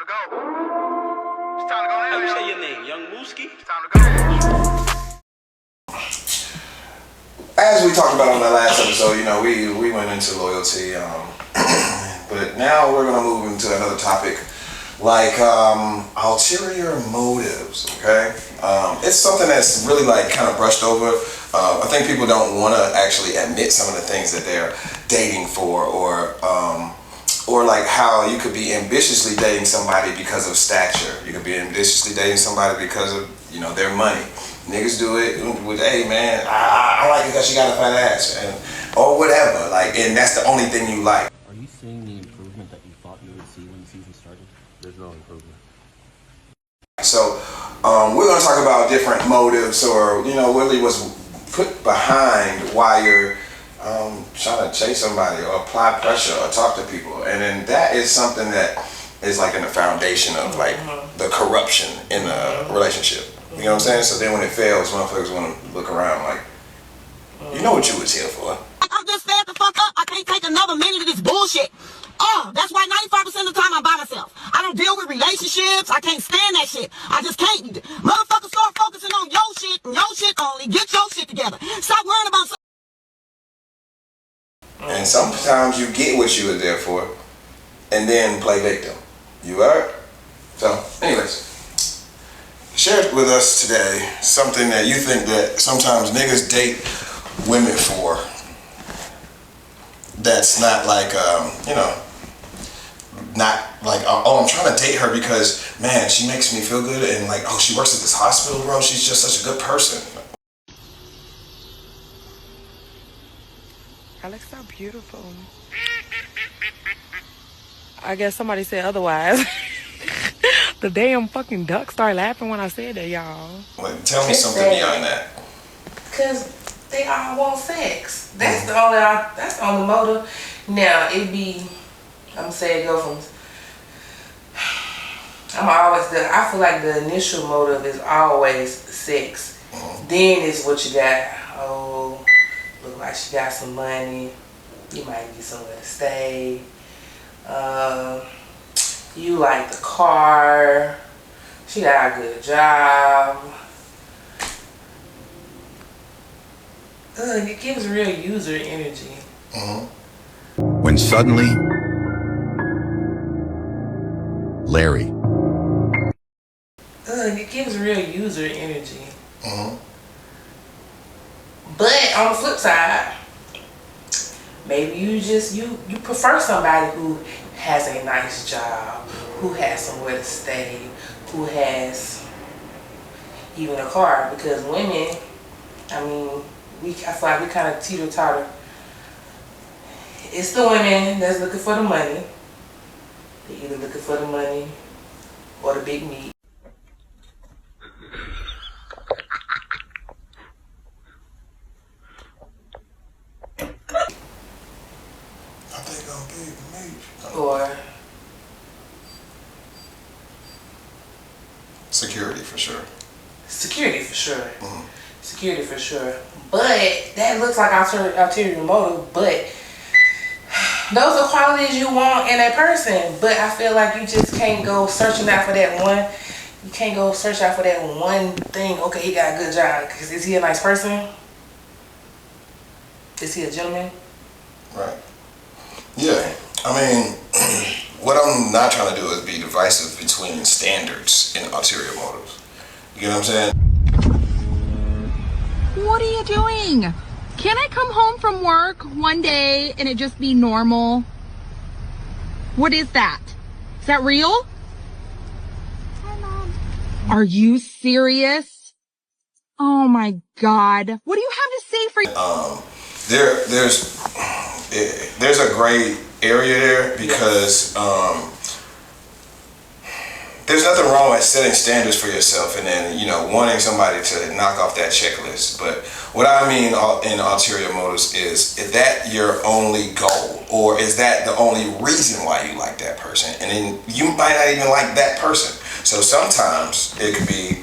to go. It's time to go now. How you say your name? Young Mooski? It's time to go. As we talked about on the last episode, we went into loyalty, but now we're gonna move into another topic, like ulterior motives. Okay, it's something that's really like kind of brushed over. I think people don't want to actually admit some of the things that they're dating for, or like how you could be ambitiously dating somebody because of stature. You could be ambitiously dating somebody because of their money. Niggas do it with, hey man, I like it because she got a fat ass, or whatever. Like, and that's the only thing you like. Are you seeing the improvement that you thought you would see when the season started? There's no improvement. So, we're gonna talk about different motives, or really what's put behind why you're trying to chase somebody, or apply pressure, or talk to people, and then that is something that is like in the foundation of like the corruption in a relationship. You know what I'm saying? So then when it fails, motherfuckers want to look around like, you know what you was here for. I'm just fed the fuck up. I can't take another minute of this bullshit. That's why 95% of the time I'm by myself. I don't deal with relationships. I can't stand that shit. I just can't. Motherfuckers start focusing on your shit and your shit only. Get your shit together. Stop worrying about And sometimes you get what you were there for and then play victim. You heard? So, anyways. Share with us today something that you think that sometimes niggas date women for that's not like, not like, oh, I'm trying to date her because, man, she makes me feel good, and like, oh, she works at this hospital, bro, she's just such a good person. I look so beautiful. I guess somebody said otherwise. The damn fucking duck started laughing when I said that, y'all. Like, tell me something beyond that. Cause they all want sex. That's the only motive. Now it be, I'm saying go from. I feel like the initial motive is always sex. Then it's what you got. Oh, look like she got some money. You might get somewhere to stay. You like the car. She got a good job. It gives real user energy. When suddenly, Larry. It gives real user energy. But on the flip side, maybe you prefer somebody who has a nice job, who has somewhere to stay, who has even a car. Because women, I feel like we kind of teeter-totter. It's the women that's looking for the money. They're either looking for the money or the big meat. Or Security for sure. Security for sure. Security for sure. But that looks like ulterior motive. But those are qualities you want in a person. But I feel like you just can't go searching out for that one. You can't go search out for that one thing. Okay, he got a good job. Cause is he a nice person? Is he a gentleman? Right. Yeah. What I'm not trying to do is be divisive between standards and ulterior motives. You know what I'm saying? What are you doing? Can I come home from work one day and it just be normal? What is that? Is that real? Hi, Mom. Are you serious? Oh my God. What do you have to say for there's a gray area there because there's nothing wrong with setting standards for yourself and then wanting somebody to knock off that checklist. But what I mean in ulterior motives is that your only goal, or is that the only reason why you like that person? And then you might not even like that person. So sometimes it could be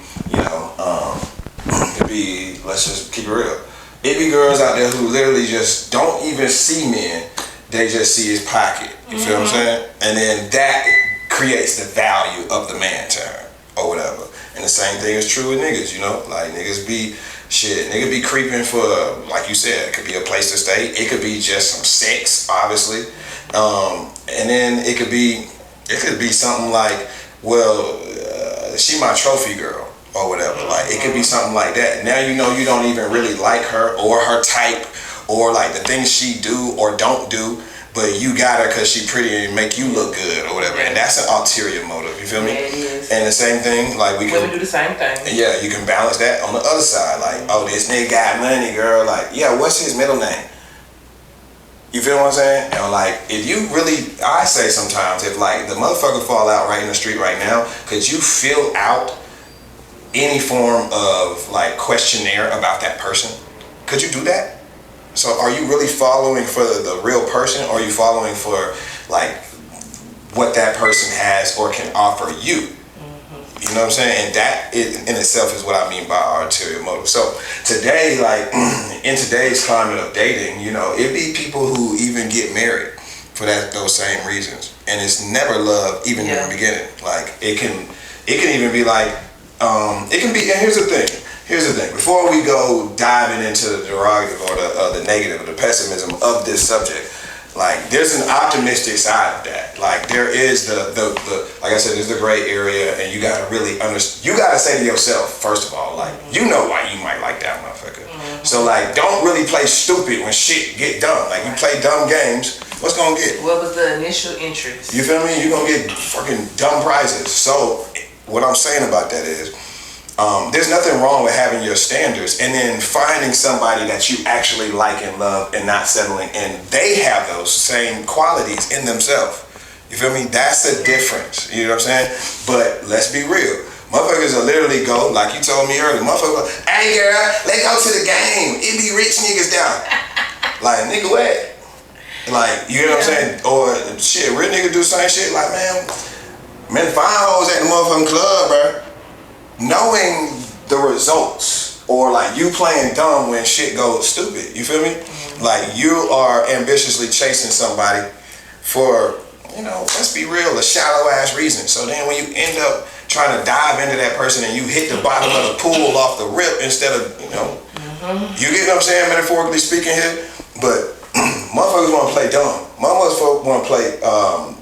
let's just keep it real. It be girls out there who literally just don't even see men. They just see his pocket. You feel what I'm saying? And then that creates the value of the man to her or whatever. And the same thing is true with niggas, you know, like niggas be nigga be creeping for, like you said, it could be a place to stay, it could be just some sex, obviously, and then it could be something like, well, she my trophy girl or whatever. Like it could be something like that. Now you know you don't even really like her or her type or like the things she do or don't do, but you got her because she pretty and make you look good or whatever. And that's an ulterior motive. You feel me? Yeah, it is. And the same thing, like we Women do the same thing. Yeah, you can balance that on the other side. Like, oh, this nigga got money, girl. Like, yeah, what's his middle name? You feel what I'm saying? You know, like, if you really, I say sometimes, if like the motherfucker fall out right in the street right now, could you fill out any form of like questionnaire about that person? Could you do that? So are you really following for the real person, or are you following for like what that person has or can offer you? You know what I'm saying? And that in itself is what I mean by ulterior motive. So today, like in today's climate of dating, you know, it be people who even get married for those same reasons, and it's never love even in the beginning. Like it can even be like it can be. And here's the thing. Before we go diving into the derogative or the negative or the pessimism of this subject, like there's an optimistic side of that. Like there is the like I said, there's the gray area, and you gotta really understand. You gotta say to yourself, first of all, like you know why you might like that motherfucker. So like don't really play stupid when shit get dumb. Like you play dumb games, what's gonna get? What was the initial interest? You feel me? You're gonna get fucking dumb prizes. So what I'm saying about that is there's nothing wrong with having your standards and then finding somebody that you actually like and love and not settling, and they have those same qualities in themselves. You feel me? That's the difference. You know what I'm saying? But let's be real. Motherfuckers will literally go, like you told me earlier, motherfuckers go, hey girl, let's go to the game. It be rich niggas down. Like, nigga, what? Like, you know what I'm saying? Or shit, real niggas do the same shit. Like, man, fine hoes at the motherfucking club, bro. Knowing the results, or like you playing dumb when shit goes stupid, you feel me? Like you are ambitiously chasing somebody for, you know, let's be real, a shallow ass reason. So then when you end up trying to dive into that person and you hit the bottom of the pool off the rip instead of, you know, you get what I'm saying, metaphorically speaking here? But motherfuckers want to play dumb. Motherfuckers want to play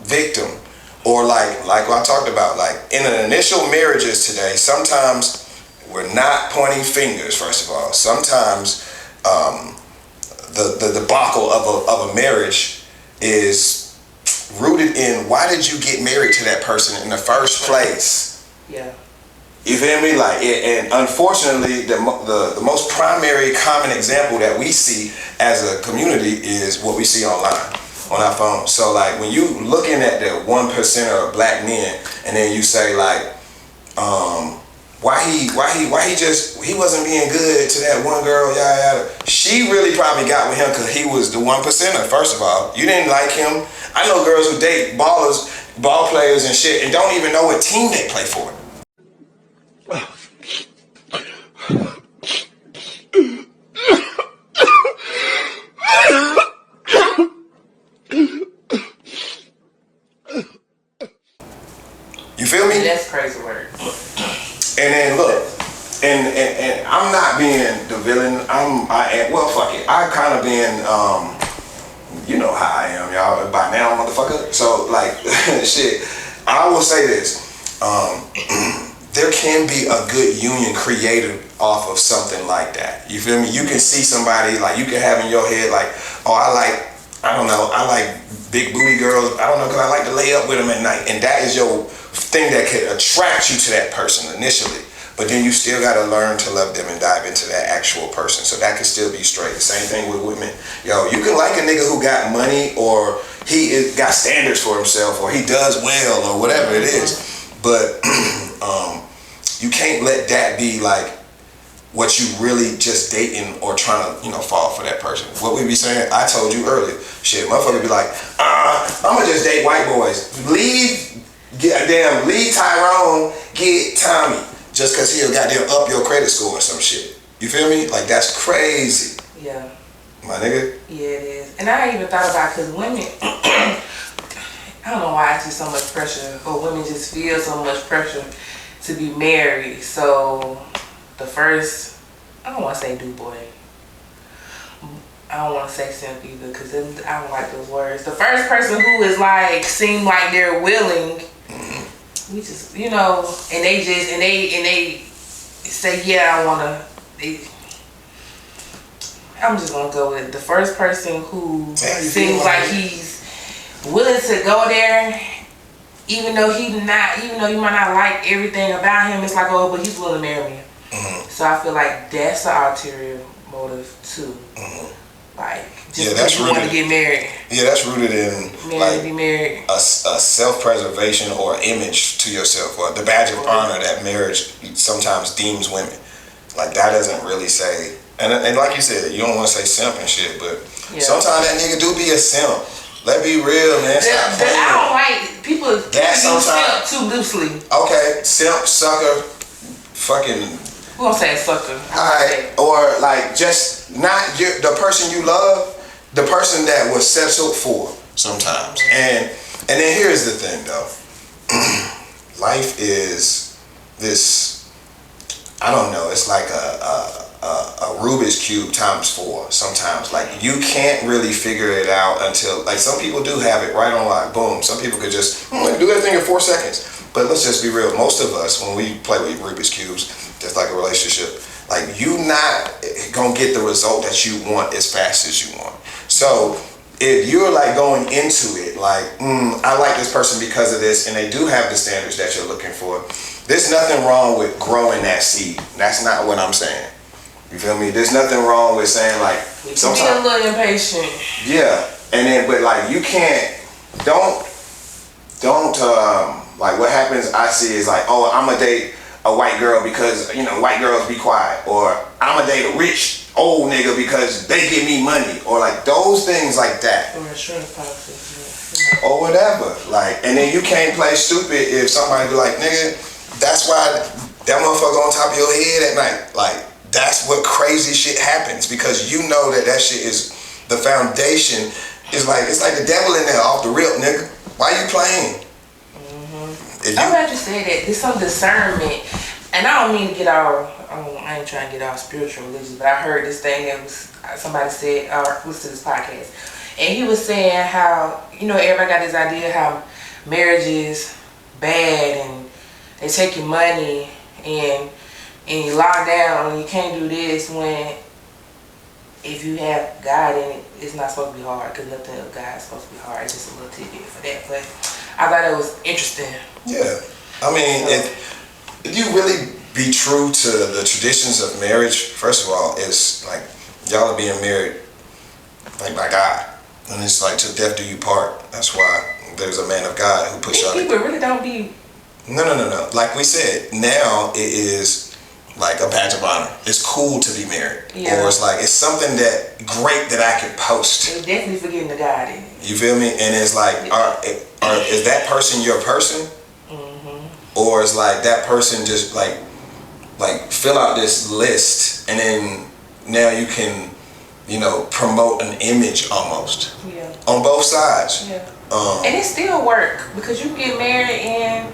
victim. Or like I talked about, like in the initial marriages today, sometimes we're not pointing fingers, first of all. Sometimes the debacle of a marriage is rooted in, why did you get married to that person in the first place? Yeah. You feel me? Like, and unfortunately, the most primary common example that we see as a community is what we see online. On our phone. So like when you looking at the 1% of black men, and then you say like, why he wasn't being good to that one girl, yada yada. She really probably got with him because he was the 1%er. First of all, you didn't like him. I know girls who date ball players and shit, and don't even know what team they play for. You feel me? That's crazy work. And then look, and I'm not being the villain. Well, fuck it. I kind of being, you know how I am, y'all. By now, motherfucker. So like, shit. I will say this. There can be a good union created off of something like that. You feel me? You can see somebody, like you can have in your head like, oh, I like big booty girls. I don't know, because I like to lay up with them at night. And that is your thing that could attract you to that person initially. But then you still got to learn to love them and dive into that actual person. So that can still be straight. The same thing with women. Yo, you can like a nigga who got money, or he got standards for himself, or he does well, or whatever it is. But you can't let that be like what you really just dating or trying to, you know, fall for that person. What we be saying, I told you earlier, shit, motherfucker be like, I'ma just date white boys. Leave Tyrone, get Tommy. Just cause he'll goddamn up your credit score or some shit. You feel me? Like, that's crazy. Yeah. My nigga? Yeah, it is. And I even thought about, cause women, I don't know why society so much pressure, or women just feel so much pressure to be married. So the first, I don't want to say do boy. I don't want to say simp either, because I don't like those words. The first person who is like, seem like they're willing, we just, you know, and they say, yeah, I want to, I'm just gonna go with the first person who seems like he's willing to go there, even though you might not like everything about him. It's like, oh, but he's willing to marry me. So I feel like that's the ulterior motive too. Like, just because you want to get married. Yeah, that's rooted in Be married. a self-preservation or image to yourself, or the badge of honor that marriage sometimes deems women. Like, that doesn't really say. And like you said, you don't want to say simp and shit, but sometimes that nigga do be a simp. Let's be real, man. I don't like people use simp too loosely. Okay, simp, sucker, fucking. We gonna say sucker. Alright, or like just not the person you love, the person that was settled for sometimes. And then here's the thing though. Life is this, I don't know, it's like a Rubik's Cube times 4 sometimes. Like, you can't really figure it out until, like, some people do have it right on lock, boom. Some people could just do that thing in 4 seconds. But let's just be real, most of us, when we play with Rubik's Cubes, just like a relationship, like, you not gonna get the result that you want as fast as you want. So if you're like going into it like, I like this person because of this, and they do have the standards that you're looking for, there's nothing wrong with growing that seed. That's not what I'm saying. You feel me? There's nothing wrong with saying like, sometimes be a little impatient. Yeah, and then but like you can't, don't like what happens I see is like, oh, I'm gonna date a white girl because, you know, white girls be quiet, or I'm gonna date a rich old nigga because they give me money, or like those things like that. Or a shrimp policy. Or whatever. Like, and then you can't play stupid if somebody be like, nigga, that's why that motherfucker on top of your head at night. Like, that's what crazy shit happens, because you know that shit is the foundation. Is like, it's like the devil in there off the rip, nigga. Why you playing? I'm glad you said that. There's some discernment, and I don't mean to get all. I ain't trying to get all spiritual religious, but I heard this thing that was somebody said. Listen to this podcast, and he was saying how, you know, everybody got this idea how marriage is bad and they take your money and you lock down and you can't do this, when if you have God in it, it's not supposed to be hard, because nothing of God is supposed to be hard. It's just a little tidbit for that, but I thought it was interesting. Yeah, I mean, if you really be true to the traditions of marriage, first of all, it's like y'all are being married like by God, and it's like till death do you part. That's why there's a man of God who puts y'all. People really don't be. No. Like we said, now it is like a badge of honor. It's cool to be married, or it's like it's something that great that I can post. It's definitely forgetting the God in it. You feel me? And it's like, is that person your person? Or is like that person just like fill out this list, and then now you can, you know, promote an image almost on both sides. And it still work, because you get married and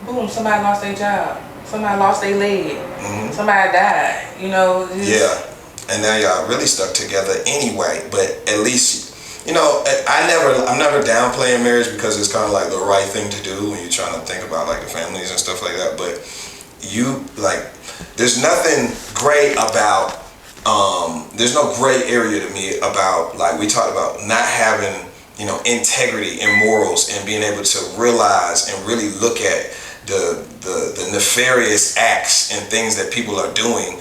boom, somebody lost their job, somebody lost their leg, somebody died. You know. And now y'all really stuck together anyway. But at least, you know, I'm never downplaying marriage, because it's kind of like the right thing to do when you're trying to think about like the families and stuff like that. But you like, there's nothing great about, there's no gray area to me about, like we talked about, not having, you know, integrity and morals, and being able to realize and really look at the nefarious acts and things that people are doing,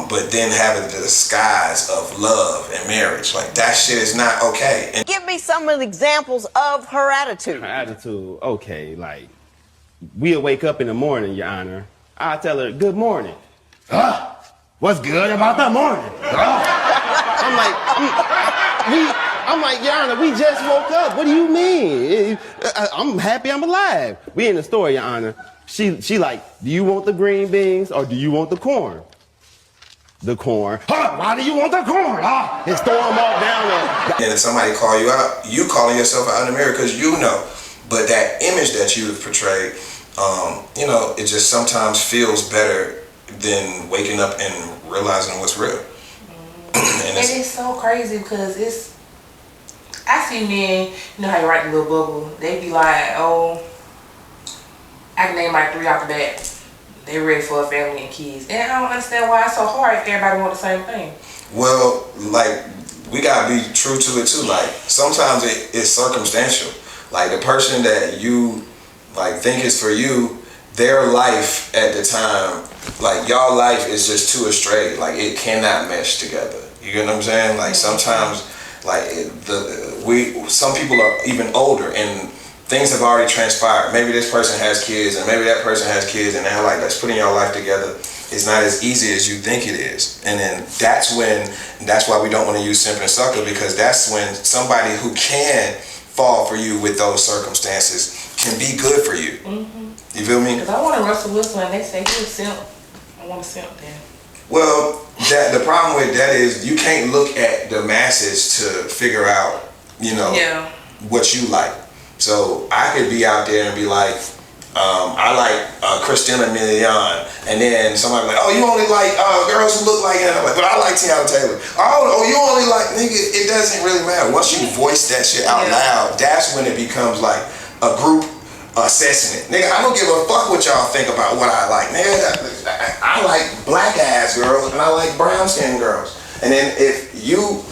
but then having the disguise of love and marriage. Like, that shit is not okay. And Give me some of the examples of her attitude. Her attitude, okay, like, we'll wake up in the morning, Your Honor. I'll tell her, good morning. What's good about the morning? I'm like, Your Honor, we just woke up. What do you mean? I'm happy I'm alive. We in the store, Your Honor. She like, do you want the green beans or do you want the corn? The corn. Why do you want the corn? And storm off down there. if somebody call you out, you calling yourself out in the mirror, because you know But that image that you have portrayed, you know, it just sometimes feels better than waking up and realizing what's real. And it's so crazy because I see men, you know how you write the little bubble, they be like, oh, I can name like 3 off the bat. They ready for a family and kids. And I don't understand why it's so hard if everybody want the same thing. Well, like, we gotta be true to it too. Like, sometimes it's circumstantial. Like, the person that you like think is for you, their life at the time, like, y'all life is just too astray. Like, it cannot mesh together. You get what I'm saying? Like, sometimes, like, some people are even older and things have already transpired. Maybe this person has kids and maybe that person has kids, and now, like, that's putting your life together is not as easy as you think it is. And then that's why we don't want to use simp and sucker, because that's when somebody who can fall for you with those circumstances can be good for you. You feel me? Because I want to Russell Wilson and they say he's a simp. I want a simp then. Well, the problem with that is you can't look at the masses to figure out, you know, what you like. So I could be out there and be like, I like Christina Milian, and then somebody like, oh, you only like girls who look like him, but I like Tiana Taylor. Oh, you only like, nigga, it doesn't really matter. Once you voice that shit out loud, that's when it becomes like a group assessment. Nigga, I don't give a fuck what y'all think about what I like. Nigga, I like black ass girls and I like brown skin girls. And then if you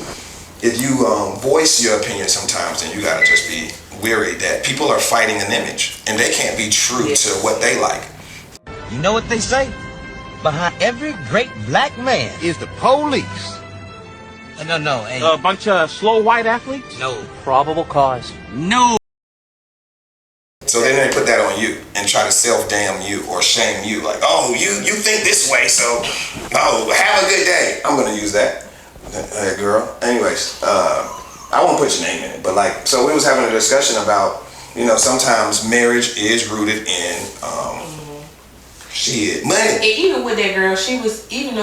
voice your opinion sometimes, then you gotta just be weary that people are fighting an image and they can't be true to what they like. You know what they say? Behind every great black man is the police. No. A bunch of slow white athletes? No. Probable cause. No. So then they put that on you and try to self-damn you or shame you. Like, oh, you think this way, so, oh, have a good day. I'm going to use that. Hey, girl. Anyways, I won't put your name in it, but like, so we was having a discussion about, you know, sometimes marriage is rooted in, shit, money. And even with that girl, she was thinking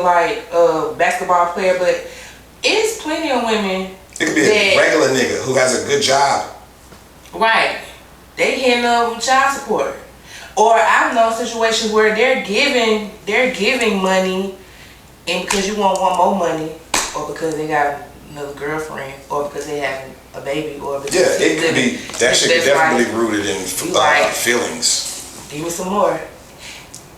like a basketball player, but it's plenty of women. It could be a regular nigga who has a good job. Right. They hitting up with child support. Or I've known situations where they're giving money, and because you want more money, or because they got another girlfriend, or because they have a baby, or because it could be, that shit could definitely be rooted in feelings. Give me some more.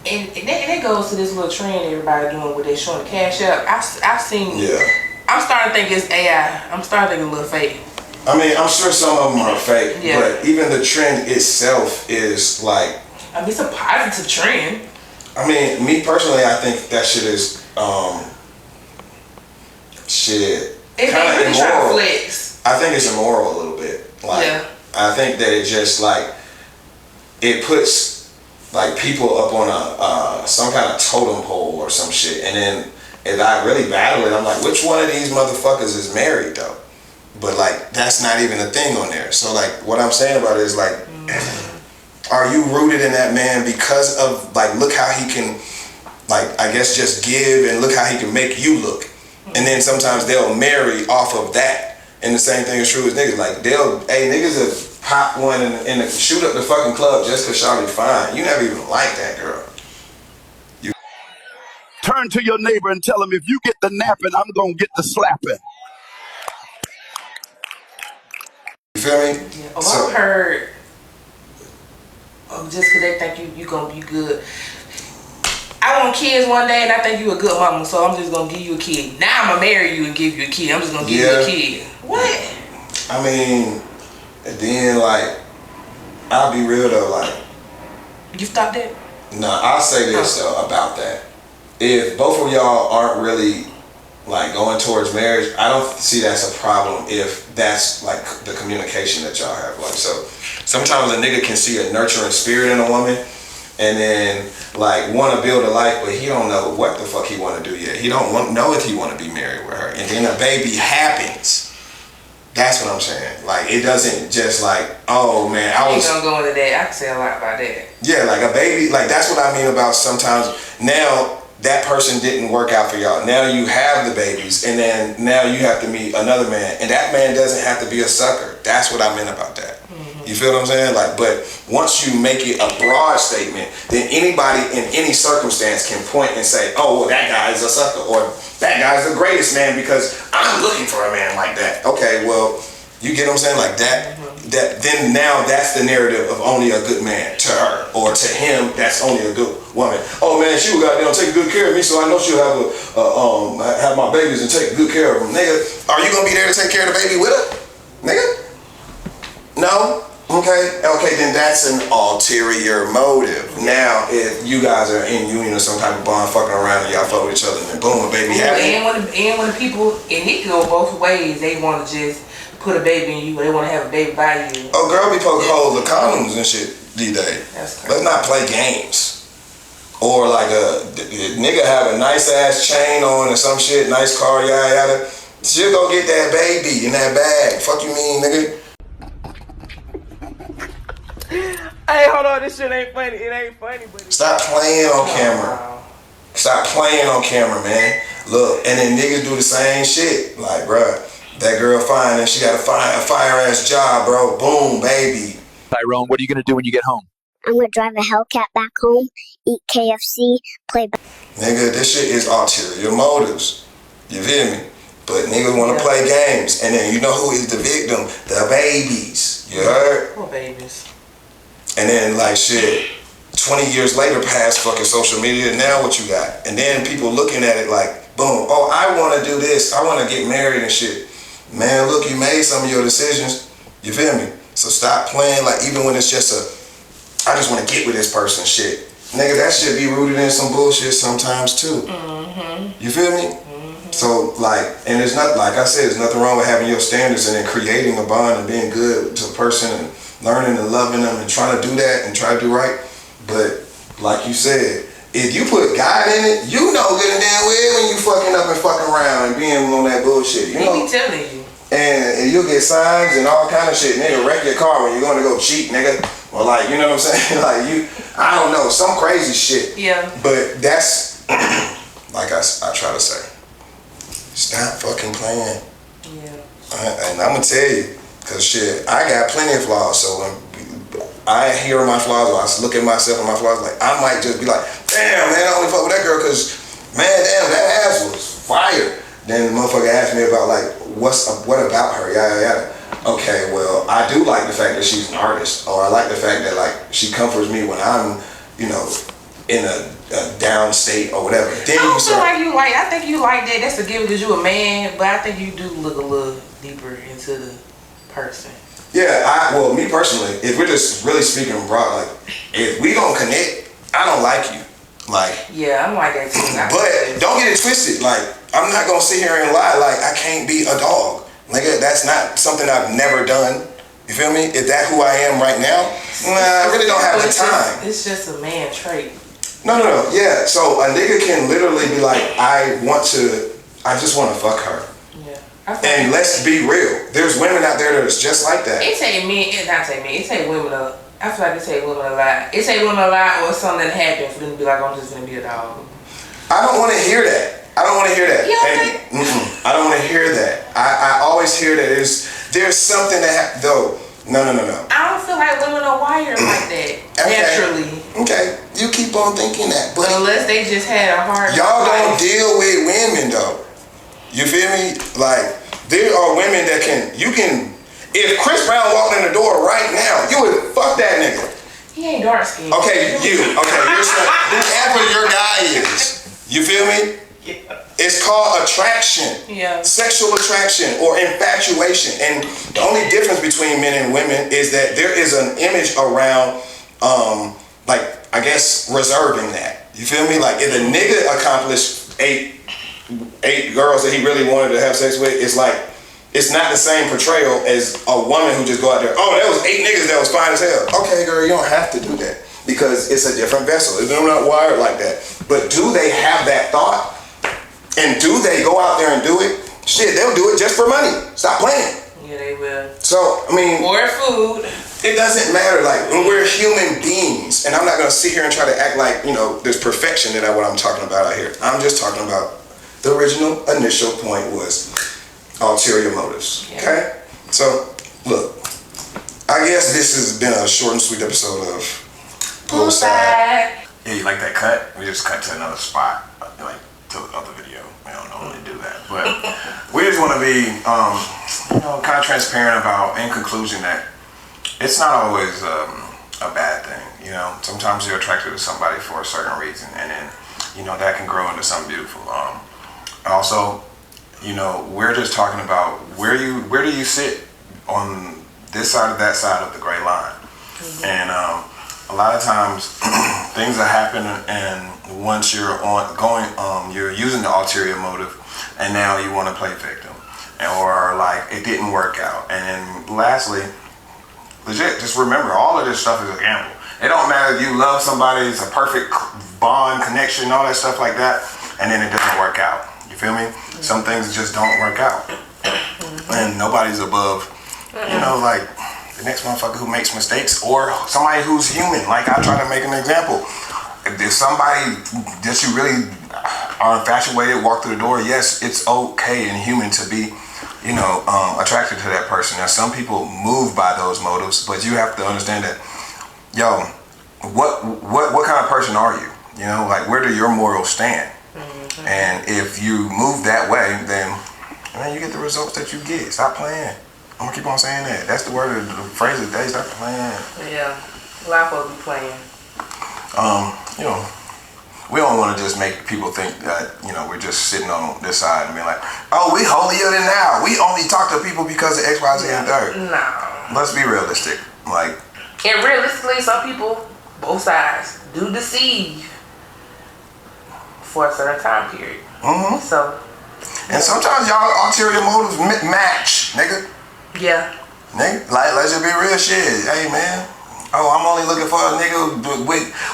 And that goes to this little trend everybody doing where they showing the cash up. I've seen. Yeah. I'm starting to think it's AI. I'm starting to think it's a little fake. I mean, I'm sure some of them are fake, but even the trend itself is like. I mean, it's a positive trend. I mean, me personally, I think that shit is shit. It's kind of immoral. Flex. I think it's immoral a little bit. Like, I think that it just like it puts like people up on a some kind of totem pole or some shit, and then if I really battle it, I'm like, which one of these motherfuckers is married though? But like, that's not even a thing on there. So like, what I'm saying about it is like, are you rooted in that man because of like, look how he can, like, I guess just give, and look how he can make you look. And then sometimes they'll marry off of that. And the same thing is true with niggas. Like, niggas will pop one and shoot up the fucking club just cause shawty fine. You never even liked that girl. Turn to your neighbor and tell him, if you get the napping, I'm gonna get the slapping. You feel me? Yeah. I've heard, just because they think you gonna be good. I want kids one day, and I think you a good mama, so I'm just gonna give you a kid. Now I'm gonna marry you and give you a kid. I'm just gonna give you a kid. What? I mean, at the end, like, I'll be real though, like. You thought that? No, I'll say this though about that. If both of y'all aren't really like going towards marriage, I don't see that's a problem if that's like the communication that y'all have. Like, so sometimes a nigga can see a nurturing spirit in a woman and then like want to build a life, but he don't know what the fuck he want to do yet. He don't know if he want to be married with her, and then a baby happens. That's what I'm saying. Like, it doesn't just like, oh man, I was gonna go into that. I can say a lot about that. Yeah, like a baby, like that's what I mean about sometimes now that person didn't work out for y'all. Now you have the babies, and then now you have to meet another man, and that man doesn't have to be a sucker. That's what I meant about that. You feel what I'm saying? Like, but once you make it a broad statement, then anybody in any circumstance can point and say, oh, well, that guy is a sucker, or that guy's the greatest man because I'm looking for a man like that. Okay, well, you get what I'm saying? Like that, then now that's the narrative of only a good man to her, or to him, that's only a good woman. Oh man, she will goddamn take good care of me, so I know she'll have my babies and take good care of them. Nigga, are you gonna be there to take care of the baby with her? Nigga? No? Okay, then that's an ulterior motive. Now, if you guys are in union or some type of bond fucking around and y'all fuck with each other, and then boom, a baby happy. And when the people, and it can go both ways, they want to just put a baby in you, or they want to have a baby by you. Oh, girl be poking holes of condoms and shit these days. That's crazy. Let's not play games. Or like a nigga have a nice ass chain on or some shit, nice car, yada yada. She'll go get that baby in that bag. Fuck you mean, nigga? Hey, hold on, this shit ain't funny. It ain't funny, but Stop playing on camera. Stop playing on camera, man. Look, and then niggas do the same shit. Like, bruh, that girl fine and she got a fire ass job, bro. Boom, baby. Tyrone, what are you gonna do when you get home? I'm gonna drive a Hellcat back home, eat KFC, play. Nigga, this shit is ulterior motives. You feel me? But niggas want to play games, and then you know who is the victim? The babies. You heard? Poor babies. And then like shit, 20 years later, past fucking social media, now what you got? And then people looking at it like, boom, oh, I want to do this. I want to get married and shit. Man, look, you made some of your decisions. You feel me? So stop playing like even when it's just I just want to get with this person shit. Nigga, that shit be rooted in some bullshit sometimes too. You feel me? So like, and there's not, like I said, there's nothing wrong with having your standards and then creating a bond and being good to a person and learning and loving them and trying to do that and try to do right. But like you said, if you put God in it, you know good and damn well when you fucking up and fucking around and being on that bullshit. You know? He be telling you. And you'll get signs and all kind of shit. Nigga, wreck your car when you're going to go cheat, nigga. Or like, you know what I'm saying? Like I don't know, some crazy shit. Yeah. But that's, like I try to say, stop fucking playing. Yeah. And I'm going to tell you, because shit, I got plenty of flaws. So when I hear my flaws or I look at myself and my flaws, like I might just be like, damn, man, I only fuck with that girl because, man, damn, that ass was fire. Then the motherfucker asked me about like, what about her, yada yada. Okay, well, I do like the fact that she's an artist, or I like the fact that like she comforts me when I'm, you know, in a down state or whatever. Then I don't feel like you like. I think you like that. That's a given because you a man, but I think you do look a little deeper into the person. Yeah, well, me personally, if we're just really speaking broad, like if we don't connect, I don't like you. Like, yeah, I'm like that too. But don't get it twisted. Like, I'm not gonna sit here and lie like I can't be a dog. Nigga, that's not something I've never done. You feel me? Is that who I am right now? Nah, I really don't have the time. It's just a man trait. No. Yeah, so a nigga can literally be like, I just want to fuck her. Yeah. And let's be real. There's women out there that is just like that. It take men, it take women a, I feel like it take women a lot. It take women a lot or something that happened for them to be like, I'm just gonna be a dog. I don't want to hear that. I don't want to hear that. I don't want to hear that. I always hear that there's something that though. No. I don't feel like women are wired like that naturally. Okay, you keep on thinking that, but unless they just had a hard. Y'all don't deal with women though. You feel me? Like there are women that you can. If Chris Brown walked in the door right now, you would fuck that nigga. He ain't dark skinned. Okay, whoever your guy is. You feel me? Yeah. It's called attraction. Yeah. Sexual attraction or infatuation. And the only difference between men and women is that there is an image around, like, I guess, reserving that. You feel me? Like, if a nigga accomplished eight girls that he really wanted to have sex with, it's like, it's not the same portrayal as a woman who just go out there, oh, that was 8 niggas that was fine as hell. Okay, girl, you don't have to do that because it's a different vessel. They're not wired like that. But do they have that thought? And do they go out there and do it? Shit, they'll do it just for money. Stop playing. Yeah, they will. So, I mean... Or food. It doesn't matter. Like, when we're human beings. and I'm not going to sit here and try to act like, there's perfection in what I'm talking about out here. I'm just talking about the original initial point was ulterior motives. Okay? So, look, I guess this has been a short and sweet episode of Poolside. Yeah, you like that cut? We just cut to another spot, like to the other video. We don't normally do that. But we just want to be, kind of transparent about, in conclusion, that it's not always a bad thing. Sometimes you're attracted to somebody for a certain reason, and then, that can grow into something beautiful. Also, we're just talking about where do you sit on this side of that side of the gray line. Mm-hmm. And a lot of times things that happen, and once you're you're using the ulterior motive, and now you want to play victim, or like it didn't work out. And then lastly, legit, just remember, all of this stuff is a gamble. It don't matter if you love somebody, it's a perfect bond, connection, all that stuff like that, and then it doesn't work out. You feel me? Mm-hmm. Some things just don't work out. Mm-hmm. And nobody's above, like the next motherfucker who makes mistakes, or somebody who's human. Like I try to make an example. If there's somebody that you really are infatuated, walk through the door, yes, it's okay and human to be, attracted to that person. Now, some people move by those motives, but you have to understand that, what kind of person are you? Like where do your morals stand? Mm-hmm. And if you move that way, then you get the results that you get. Stop playing. I'm gonna keep on saying that. That's the word, the phrase of the day. Stop playing. Yeah, a lot of folks be playing. We don't want to just make people think that, we're just sitting on this side and be like, oh, we holier than thou. We only talk to people because of X, Y, Z, and third. No. Let's be realistic. And realistically, some people, both sides, do deceive for a certain time period. Mm-hmm. So. And sometimes y'all ulterior motives match, nigga. Yeah. Nigga, let's just be real shit. Hey, man. Oh, I'm only looking for a nigga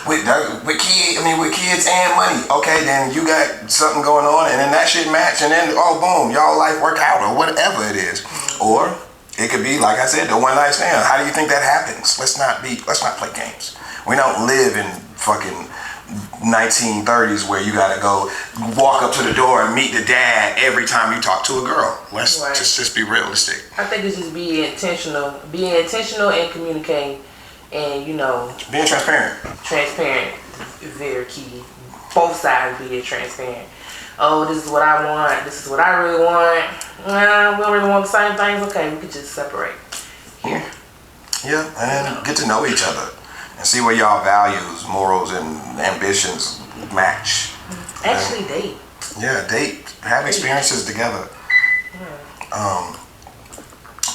with kids and money. Okay, then you got something going on, and then that shit match, and then boom, y'all life work out, or whatever it is. Or it could be, like I said, the one night stand. How do you think that happens? Let's not play games. We don't live in fucking 1930s where you gotta go walk up to the door and meet the dad every time you talk to a girl. Let's just be realistic. I think it's just being intentional and communicating. And being transparent is very key. Both sides being transparent. Oh, this is what I want, this is what I really want. We don't really want the same things. Okay, we could just separate here. Yeah, and then get to know each other and see where y'all values, morals, and ambitions match. Actually date. Yeah, date. Have experiences together. Yeah.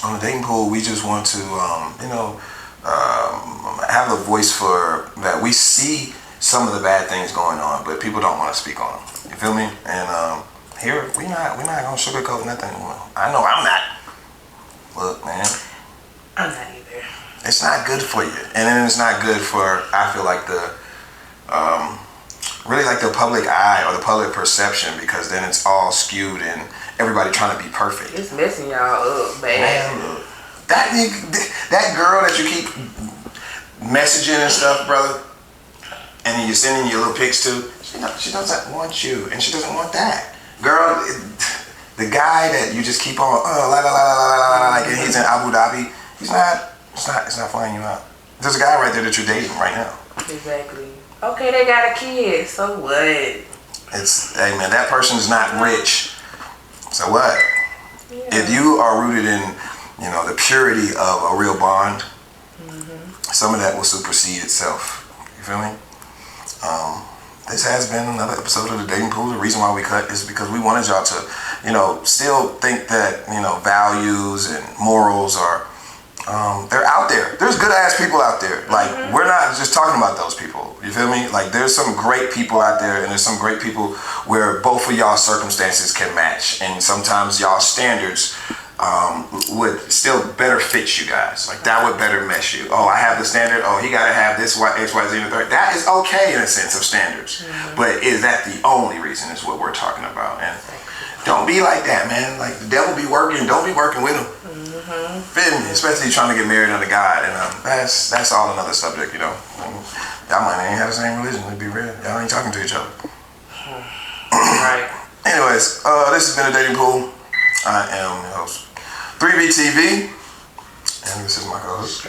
On the dating pool, we just want to have a voice for that. We see some of the bad things going on, but people don't want to speak on them. You feel me? And here we're not gonna sugarcoat nothing. I know I'm not. Look, man, I'm not either. It's not good for you, and then it's not good for, I feel like, the really like the public eye or the public perception, because then it's all skewed and everybody trying to be perfect. It's messing y'all up, man. That girl that you keep messaging and stuff, brother, and then you're sending your little pics to, she doesn't want you, and she doesn't want that. Girl, the guy that you just keep on, like he's in Abu Dhabi, it's not flying you out. There's a guy right there that you're dating right now. Exactly. Okay, they got a kid, so what? Hey man, that person's not rich. So what? Yeah. If you are rooted in the purity of a real bond, some of that will supersede itself. You feel me? This has been another episode of the Dating Pool. The reason why we cut is because we wanted y'all to, still think that, values and morals are, they're out there. There's good ass people out there. Like, we're not just talking about those people. You feel me? Like, there's some great people out there, and there's some great people where both of y'all circumstances can match. And sometimes y'all standards would still better fit you guys. Like, that would better mesh you. Oh, I have the standard. Oh, he gotta have this X, Y, Z, and the third. That is okay in a sense of standards. But is that the only reason is what we're talking about? And don't be like that, man. Like, the devil be working. Don't be working with him. Feel me? Especially trying to get married under God, and that's all another subject, you know. Y'all might ain't have the same religion. To be real, y'all ain't talking to each other. Right. Anyways, this has been a dating pool. I am your host, 3BTV, and this is my co-host.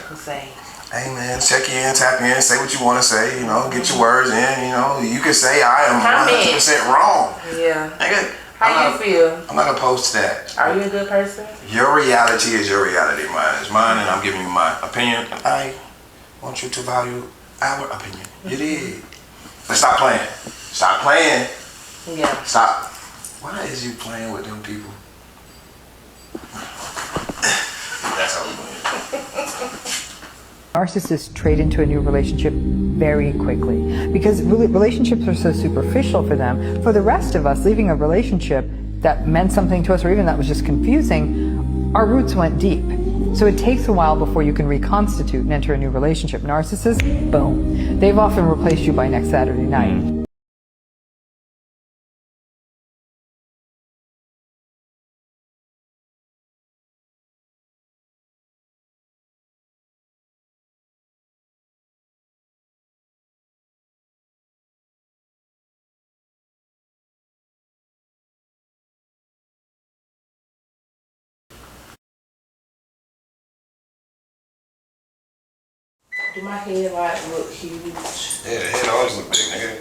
Hey man, check in, tap in, say what you want to say, you know, get your words in, you know. You can say I am 100% wrong. Yeah. Nigga, How you feel? I'm not opposed to that. Are you a good person? Your reality is your reality, mine is mine, and I'm giving you my opinion, and I want you to value our opinion. You did. But stop playing. Stop playing. Yeah. Stop. Why is you playing with them people? That's how we doing it. Narcissists trade into a new relationship very quickly because relationships are so superficial for them. For the rest of us, leaving a relationship that meant something to us or even that was just confusing, our roots went deep. So it takes a while before you can reconstitute and enter a new relationship. Narcissists, boom. They've often replaced you by next Saturday night. Do my headlight look huge? Yeah, the head always look big, nigga.